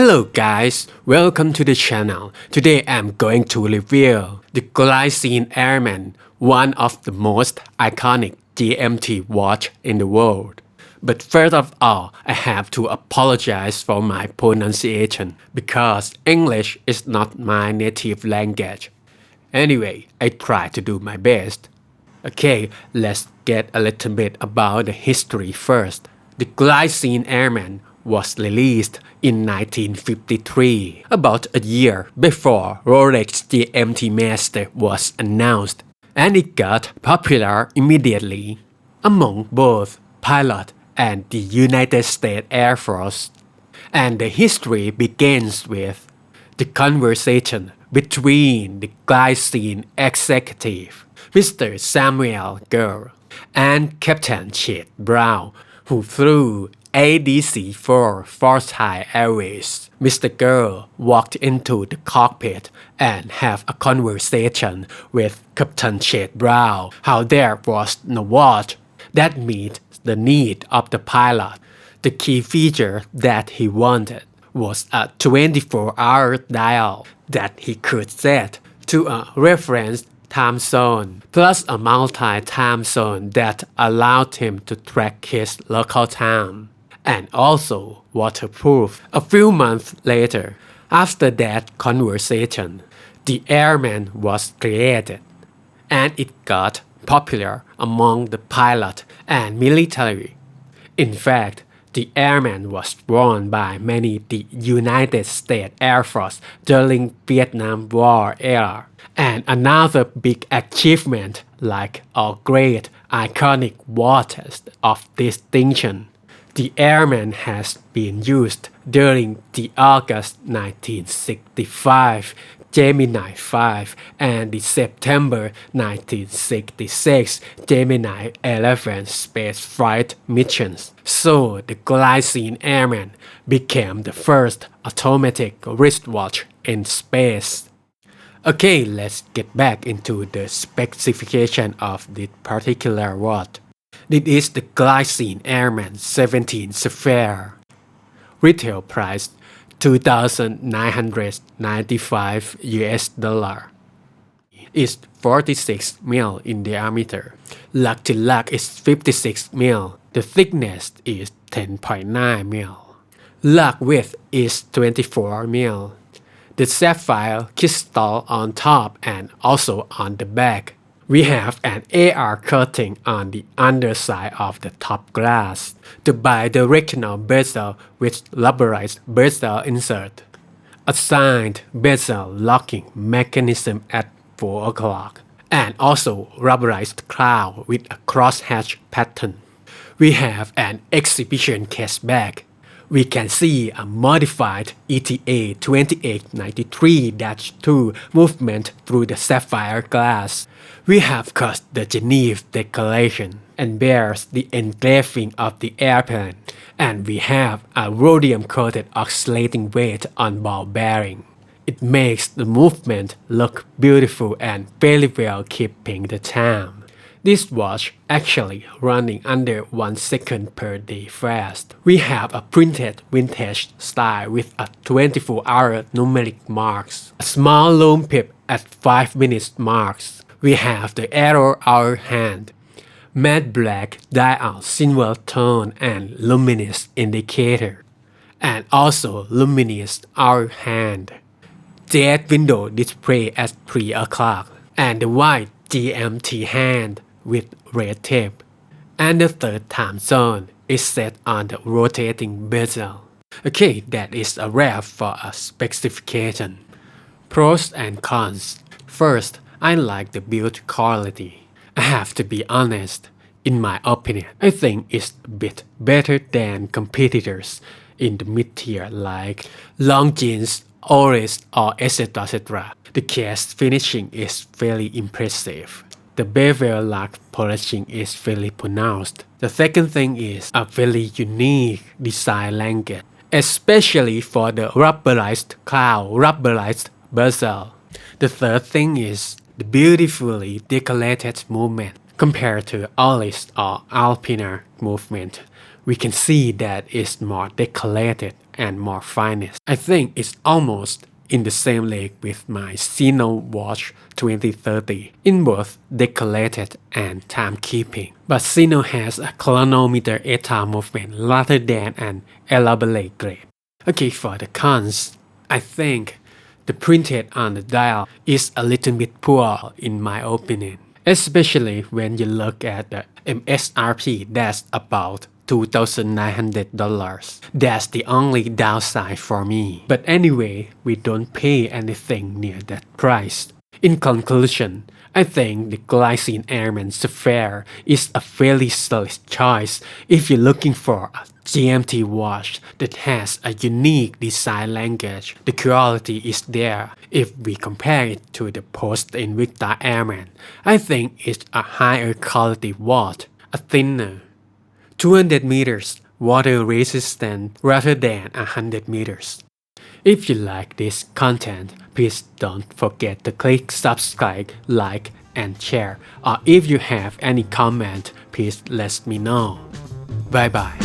Hello guys, welcome to the channel. Today I'm going to reveal the Glycine Airman, one of the most iconic GMT watch in the world. But first of all, I have to apologize for my pronunciation because English is not my native language. Anyway, I try to do my best. Okay, let's get a little bit about the history first. The Glycine Airman was released in 1953, about a year before Rolex GMT Master was announced, and it got popular immediately among both pilot and the United States Air Force. And the history begins with the conversation between the Glycine executive, Mr. Samuel Girl, and Captain Chet Brown, who flew ADC-4 Forsyth Airways. Mr. Girl walked into the cockpit and have a conversation with Captain Chet Brown how there was no watch that met the need of the pilot. The key feature that he wanted was a 24-hour dial that he could set to a reference time zone, plus a multi-time zone that allowed him to track his local time, and also waterproof. A few months later, after that conversation, the Airman was created, and it got popular among the pilot and military. In fact, the Airman was worn by many the United States Air Force during Vietnam War era. And another big achievement, like a great iconic watches of distinction, the Airman has been used during the August 1965 Gemini 5 and the September 1966 Gemini 11 spaceflight missions. So the Glycine Airman became the first automatic wristwatch in space. Okay, let's get back into the specification of this particular watch. This is the Glycine Airman 17 Sphair. Retail price $2,995 US. It's 46 mil in diameter. Lug to lug is 56 mil. The thickness is 10.9 mil. Lug width is 24 mil. The sapphire crystal on top and also on the back. We have an AR coating on the underside of the top glass. The bidirectional bezel with rubberized bezel insert. Assigned bezel locking mechanism at 4 o'clock. And also rubberized crown with a crosshatch pattern. We have an exhibition case back. We can see a modified ETA 2893-2 movement through the sapphire glass. We have cut the Geneva decoration and bears the engraving of the airplane, and we have a rhodium-coated oscillating weight on ball bearing. It makes the movement look beautiful and very well keeping the time. This watch actually running under 1 second per day fast. We have a printed vintage style with a 24-hour numeric marks, a small lume pip at 5 minutes marks. We have the arrow hour hand, matte black dial silver tone and luminous indicator, and also luminous hour hand. Jet window display at 3 o'clock, and the white GMT hand with red tape, and the third time zone is set on the rotating bezel. Okay, that is a wrap for a specification. Pros and cons. First, I like the build quality. I have to be honest, in my opinion, I think it's a bit better than competitors in the mid-tier like Longines, Oris or etc. The case finishing is very impressive. The bevel lock polishing is very pronounced. The second thing is a very unique design language, especially for the rubberized crown, rubberized bezel. The third thing is the beautifully decorated movement compared to Oris or Alpina movement, we can see that it's more decorated and more finest. I think it's almost in the same league with my Sino watch 2030 in both decorated and timekeeping. But Sino has a chronometer 8-hour movement rather than an elaborate grade. Okay, for the cons, I think the printed on the dial is a little bit poor in my opinion, especially when you look at the MSRP that's about $2,900. That's the only downside for me. But anyway, we don't pay anything near that price. In conclusion, I think the Glycine Airman Sphair is a fairly solid choice if you're looking for a GMT watch that has a unique design language. The quality is there. If we compare it to the Post-Invicta Airman, I think it's a higher quality watch, a thinner, 200 meters water resistant rather than 100 meters. If you like this content, please don't forget to click subscribe, like, and share. Or if you have any comment, please let me know. Bye bye.